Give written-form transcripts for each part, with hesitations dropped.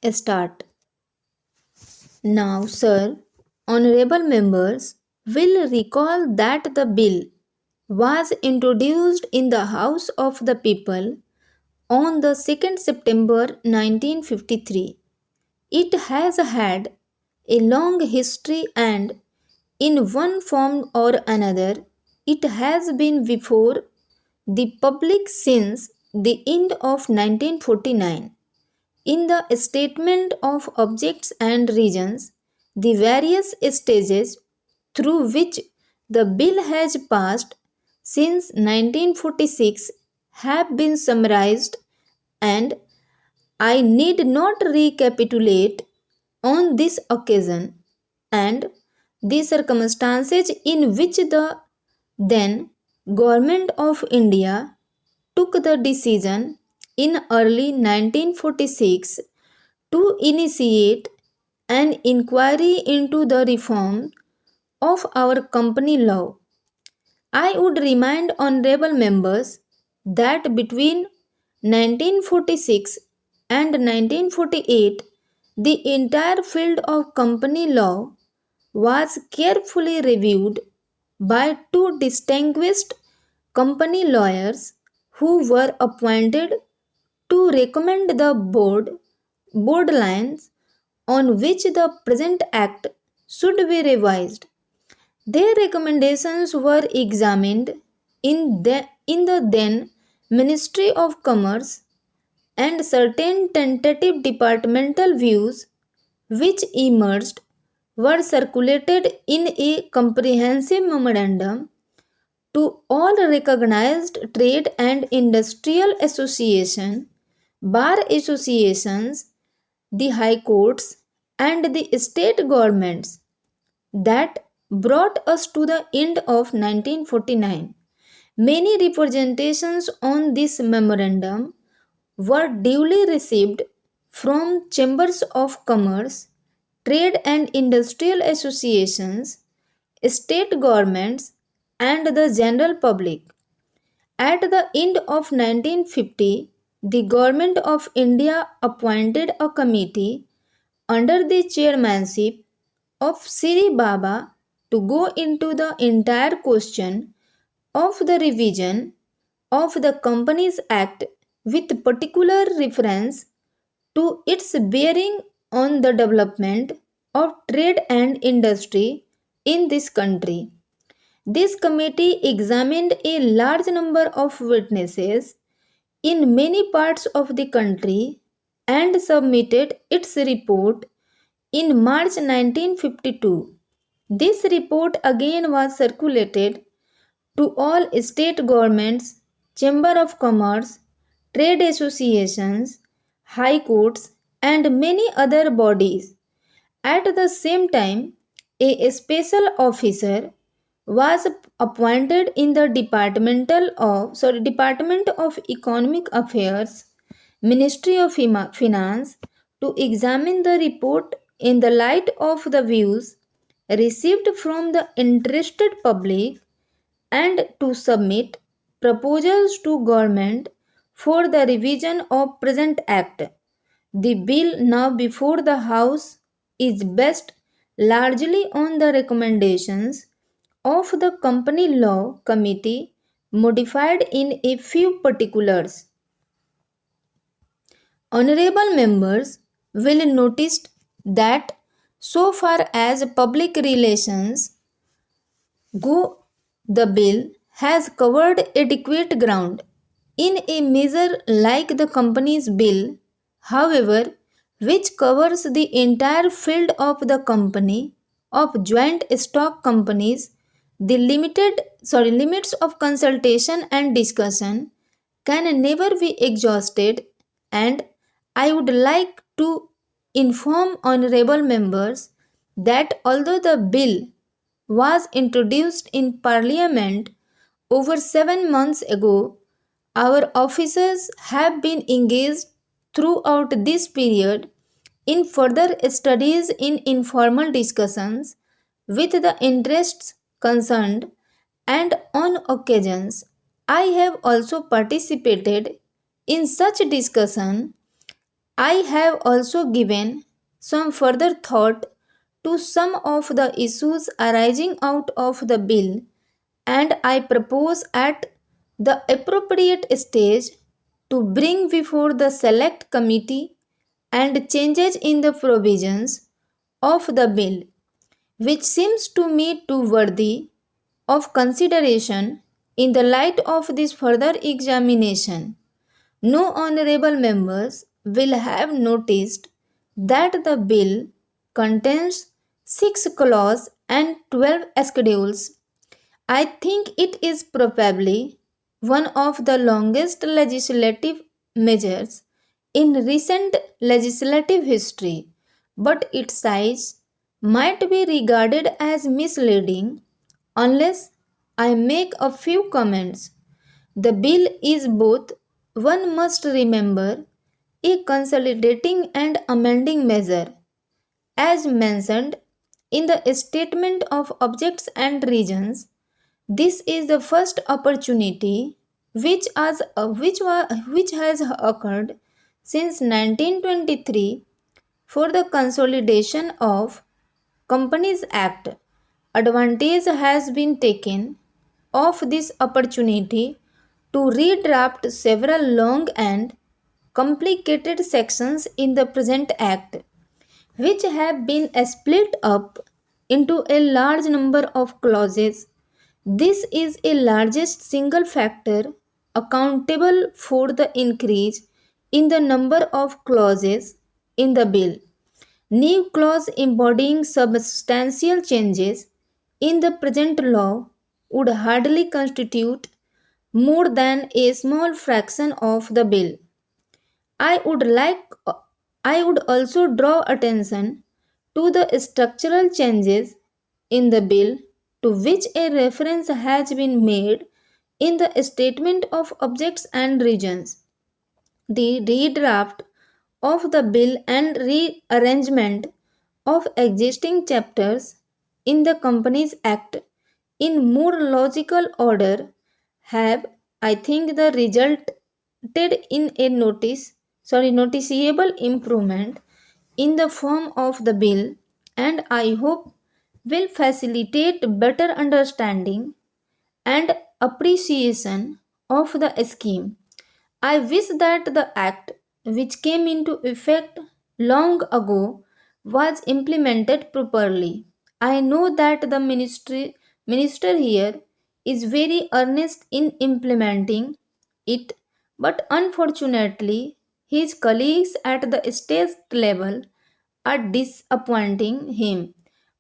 Start. Now, sir, honorable members will recall that the bill was introduced in the House of the People on the 2nd September 1953. It has had a long history and, in one form or another, it has been before the public since the end of 1949. In the statement of objects and reasons, the various stages through which the bill has passed since 1946 have been summarized, and I need not recapitulate on this occasion, and the circumstances in which the then Government of India took the decision in early 1946 to initiate an inquiry into the reform of our company law. I would remind honorable members that between 1946 and 1948, the entire field of company law was carefully reviewed by two distinguished company lawyers who were appointed to recommend the board lines on which the present act should be revised. Their recommendations were examined in the then Ministry of Commerce, and certain tentative departmental views which emerged were circulated in a comprehensive memorandum to all recognized trade and industrial associations, bar associations, the high courts, and the state governments. That brought us to the end of 1949. Many representations on this memorandum were duly received from chambers of commerce, trade and industrial associations, state governments, and the general public. At the end of 1950, the Government of India appointed a committee under the chairmanship of Siri Baba to go into the entire question of the revision of the Companies Act with particular reference to its bearing on the development of trade and industry in this country. This committee examined a large number of witnesses in many parts of the country and submitted its report in March 1952. This report again was circulated to all state governments, chamber of commerce, trade associations, high courts, and many other bodies. At the same time, a special officer was appointed in the Department of Economic Affairs, Ministry of Finance, to examine the report in the light of the views received from the interested public and to submit proposals to government for the revision of present act. The bill now before the House is based largely on the recommendations of the Company Law Committee, modified in a few particulars. Honorable members will notice that so far as public relations go, the bill has covered adequate ground. In a measure like the company's bill, however, which covers the entire field of the company of joint stock companies, the limits of consultation and discussion can never be exhausted, and I would like to inform honorable members that although the bill was introduced in Parliament over 7 months ago, our officers have been engaged throughout this period in further studies in informal discussions with the interests concerned, and on occasions I have also participated in such discussion I have also given some further thought to some of the issues arising out of the bill, and I propose at the appropriate stage to bring before the select committee and changes in the provisions of the bill which seems to me too worthy of consideration in the light of this further examination. No honorable members will have noticed that the bill contains 6 clauses and 12 schedules. I think it is probably one of the longest legislative measures in recent legislative history, but its size might be regarded as misleading unless I make a few comments. The bill is both, one must remember, a consolidating and amending measure, as mentioned in the Statement of Objects and Reasons. This is the first opportunity which has occurred since 1923 for the consolidation of Companies Act. Advantage has been taken of this opportunity to redraft several long and complicated sections in the present Act, which have been split up into a large number of clauses. This is a largest single factor accountable for the increase in the number of clauses in the bill. New clause embodying substantial changes in the present law would hardly constitute more than a small fraction of the bill. I would like I would also draw attention to the structural changes in the bill to which a reference has been made in the statement of objects and reasons. The redraft of the bill and rearrangement of existing chapters in the Companies Act in more logical order have, I think, the resulted in a noticeable improvement in the form of the bill, and I hope will facilitate better understanding and appreciation of the scheme. I wish that the act, which came into effect long ago, was implemented properly. I know that the minister here is very earnest in implementing it, but unfortunately, his colleagues at the state level are disappointing him.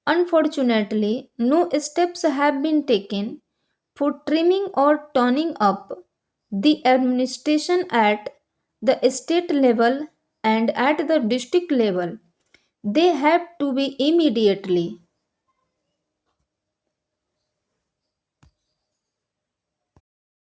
Unfortunately, no steps have been taken for trimming or toning up the administration at the state level and at the district level. They have to be immediately.